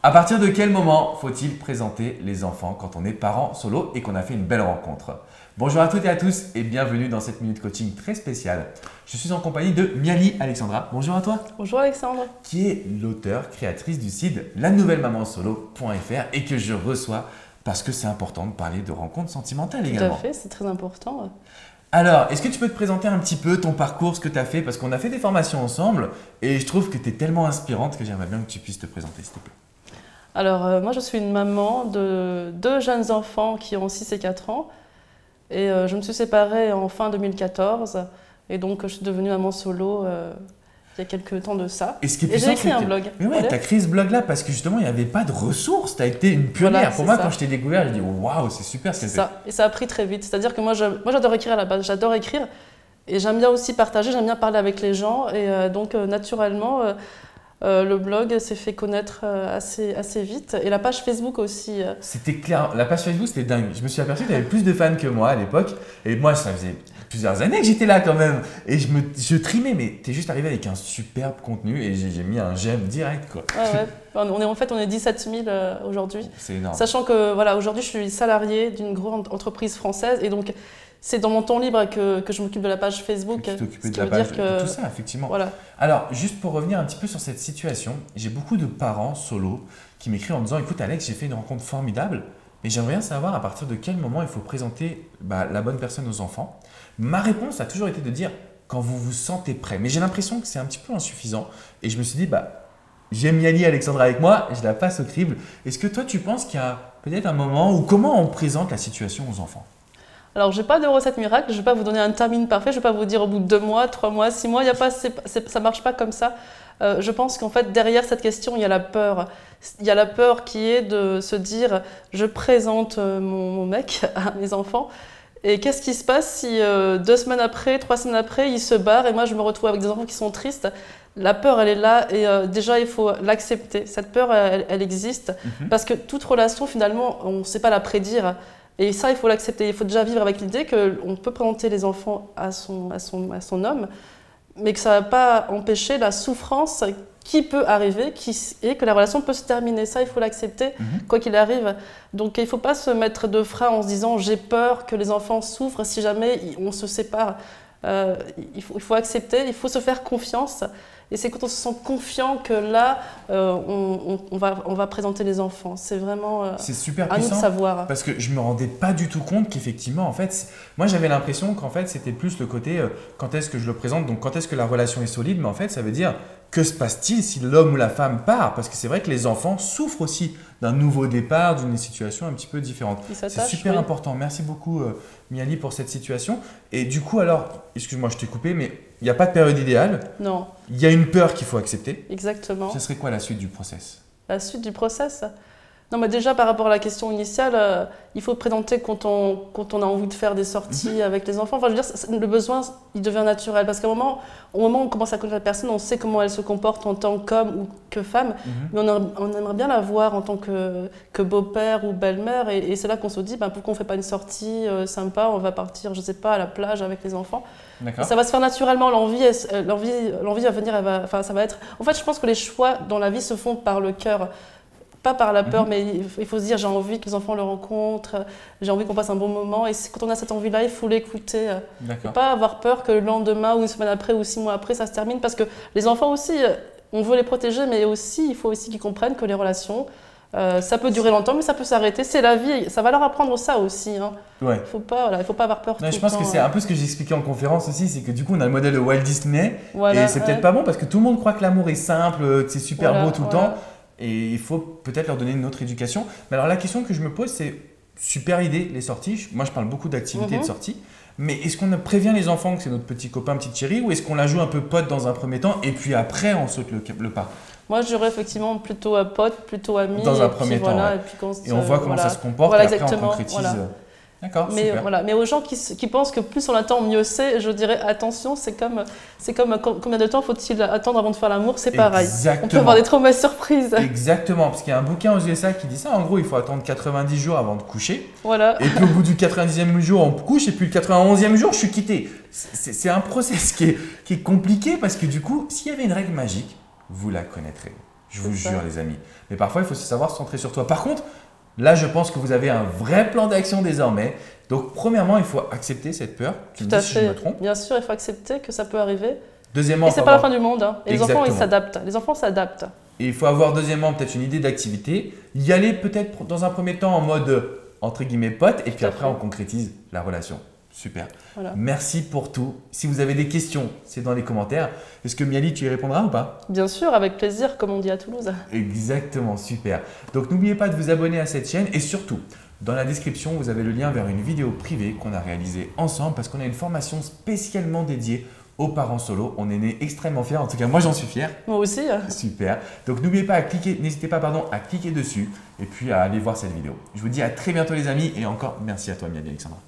À partir de quel moment faut-il présenter les enfants quand on est parent solo et qu'on a fait une belle rencontre? Bonjour à toutes et à tous et bienvenue dans cette minute coaching très spéciale. Je suis en compagnie de Miali Alexandra. Bonjour à toi. Bonjour Alexandre. Qui est l'auteur, créatrice du site lanouvellemaman-solo.fr et que je reçois parce que c'est important de parler de rencontres sentimentales également. Tout à fait, c'est très important. Alors, est-ce que tu peux te présenter un petit peu ton parcours, ce que tu as fait? Parce qu'on a fait des formations ensemble et je trouve que tu es tellement inspirante que j'aimerais bien que tu puisses te présenter, s'il te plaît. Alors, moi je suis une maman de deux jeunes enfants qui ont 6 et 4 ans. Et je me suis séparée en fin 2014. Et donc, je suis devenue maman solo il y a quelques temps de ça. Et j'ai écrit un blog. Mais ouais, tu as créé ce blog-là parce que justement, il n'y avait pas de ressources. Tu as été une pionnière. Voilà, pour moi, ça. Quand je t'ai découvert, j'ai dit waouh, c'est super ce qu'elle fait. Et ça a pris très vite. C'est-à-dire que moi j'adore écrire à la base. J'adore écrire. Et j'aime bien aussi partager, j'aime bien parler avec les gens. Et donc, naturellement, le blog s'est fait connaître assez vite. Et la page Facebook aussi. C'était clair. La page Facebook, c'était dingue. Je me suis aperçu que tu avais plus de fans que moi à l'époque. Et moi, ça faisait plusieurs années que j'étais là quand même. Et je trimais, mais tu es juste arrivé avec un superbe contenu et j'ai mis un j'aime direct, quoi. Ouais. On est 17 000 aujourd'hui. C'est énorme. Sachant que voilà, aujourd'hui, je suis salariée d'une grande entreprise française. Et donc, c'est dans mon temps libre que je m'occupe de la page Facebook. Que tu t'occupes de la page, de tout ça, effectivement. Voilà. Alors, juste pour revenir un petit peu sur cette situation, j'ai beaucoup de parents solo qui m'écrivent en me disant « Écoute Alex, j'ai fait une rencontre formidable, mais j'aimerais bien savoir à partir de quel moment il faut présenter la bonne personne aux enfants. » Ma réponse a toujours été de dire « Quand vous vous sentez prêt ». Mais j'ai l'impression que c'est un petit peu insuffisant. Et je me suis dit « J'ai Miali Alexandra avec moi, je la passe au crible. » Est-ce que toi, tu penses qu'il y a peut-être un moment où comment on présente la situation aux enfants? Alors, je n'ai pas de recette miracle, je ne vais pas vous donner un timing parfait, je ne vais pas vous dire au bout de 2 mois, 3 mois, 6 mois, ça ne marche pas comme ça. Je pense qu'en fait, derrière cette question, il y a la peur. Il y a la peur qui est de se dire « je présente mon mec à mes enfants ». Et qu'est-ce qui se passe si 2 semaines après, 3 semaines après, il se barre et moi je me retrouve avec des enfants qui sont tristes? La peur, elle est là et déjà il faut l'accepter. Cette peur, elle existe parce que toute relation, finalement, on ne sait pas la prédire. Et ça, il faut l'accepter. Il faut déjà vivre avec l'idée qu'on peut présenter les enfants à son homme, mais que ça ne va pas empêcher la souffrance qui peut arriver et que la relation peut se terminer. Ça, il faut l'accepter, quoi qu'il arrive. Donc, il ne faut pas se mettre de frein en se disant « j'ai peur que les enfants souffrent si jamais on se sépare ». Il faut accepter, il faut se faire confiance. Et c'est quand on se sent confiant que là, on va présenter les enfants. C'est vraiment c'est super à nous de savoir. Parce que je ne me rendais pas du tout compte qu'effectivement, en fait, moi j'avais l'impression qu'en fait c'était plus le côté quand est-ce que je le présente, donc quand est-ce que la relation est solide, mais en fait ça veut dire que se passe-t-il si l'homme ou la femme part? Parce que c'est vrai que les enfants souffrent aussi d'un nouveau départ, d'une situation un petit peu différente. C'est super important. Merci beaucoup Miali pour cette situation. Et du coup alors, excuse-moi je t'ai coupé, mais il n'y a pas de période idéale. Non. Il y a une peur qu'il faut accepter. Exactement. Ce serait quoi la suite du process? La suite du process? Non, mais déjà par rapport à la question initiale, il faut présenter quand on a envie de faire des sorties avec les enfants. Enfin, je veux dire, le besoin, il devient naturel. Parce au moment où on commence à connaître la personne, on sait comment elle se comporte en tant qu'homme ou que femme. Mais on aimerait bien la voir en tant que beau-père ou belle-mère. Et c'est là qu'on se dit, pourquoi on ne fait pas une sortie sympa? On va partir, je ne sais pas, à la plage avec les enfants. Ça va se faire naturellement. L'envie va venir. Ça va être... En fait, je pense que les choix dans la vie se font par le cœur. Pas par la peur, mais il faut se dire j'ai envie que les enfants le rencontrent, j'ai envie qu'on passe un bon moment. Et quand on a cette envie-là, il faut l'écouter. Il ne faut pas avoir peur que le lendemain ou une semaine après ou 6 mois après, ça se termine. Parce que les enfants aussi, on veut les protéger, mais aussi, il faut aussi qu'ils comprennent que les relations, ça peut durer longtemps, mais ça peut s'arrêter. C'est la vie, ça va leur apprendre ça aussi. Il ne faut pas avoir peur. Je pense que c'est un peu ce que j'expliquais en conférence aussi, c'est que du coup on a le modèle de Walt Disney et c'est peut-être pas bon parce que tout le monde croit que l'amour est simple, que c'est super beau tout le temps. Et il faut peut-être leur donner une autre éducation. Mais alors la question que je me pose, c'est super idée, les sorties. Moi, je parle beaucoup d'activités de sortie. Mais est-ce qu'on prévient les enfants que c'est notre petit copain, petite chérie, ou est-ce qu'on la joue un peu pote dans un premier temps et puis après on saute le pas? Moi, je dirais effectivement plutôt pote, plutôt ami. Dans un premier temps. Et on voit comment ça se comporte et après on concrétise. D'accord, super. Mais aux gens qui pensent que plus on attend, mieux c'est, je dirais attention, c'est comme combien de temps faut-il attendre avant de faire l'amour, c'est pareil. Exactement. On peut avoir des trop mauvaises surprises. Exactement, parce qu'il y a un bouquin aux USA qui dit ça. En gros, il faut attendre 90 jours avant de coucher. Voilà. Et puis au bout du 90e jour, on couche et puis le 91e jour, je suis quitté. C'est un process qui est compliqué parce que du coup, s'il y avait une règle magique, vous la connaîtrez. Je vous C'est ça. jure, les amis. Mais parfois, il faut savoir se centrer sur toi. Par contre, là, je pense que vous avez un vrai plan d'action désormais. Donc, premièrement, il faut accepter cette peur. Tu me Tout à dis si je me fait. trompe. Bien sûr, il faut accepter que ça peut arriver. Deuxièmement, Et il c'est faut pas la avoir- fin du monde. Hein. Et les enfants, ils Exactement. s'adaptent. Les enfants s'adaptent. Et il faut avoir deuxièmement peut-être une idée d'activité. Y aller peut-être dans un premier temps en mode entre guillemets pote. Et puis à après, fait. on concrétise la relation. Super. Voilà. Merci pour tout. Si vous avez des questions, c'est dans les commentaires. Est-ce que Miali, tu y répondras ou pas? Bien sûr, avec plaisir, comme on dit à Toulouse. Exactement, super. Donc n'oubliez pas de vous abonner à cette chaîne et surtout, dans la description, vous avez le lien vers une vidéo privée qu'on a réalisée ensemble parce qu'on a une formation spécialement dédiée aux parents solo. On est né extrêmement fiers, en tout cas moi j'en suis fier. Moi aussi. Super. Donc n'oubliez pas à cliquer, n'hésitez pas à cliquer dessus et puis à aller voir cette vidéo. Je vous dis à très bientôt les amis et encore merci à toi Miali Alexandra.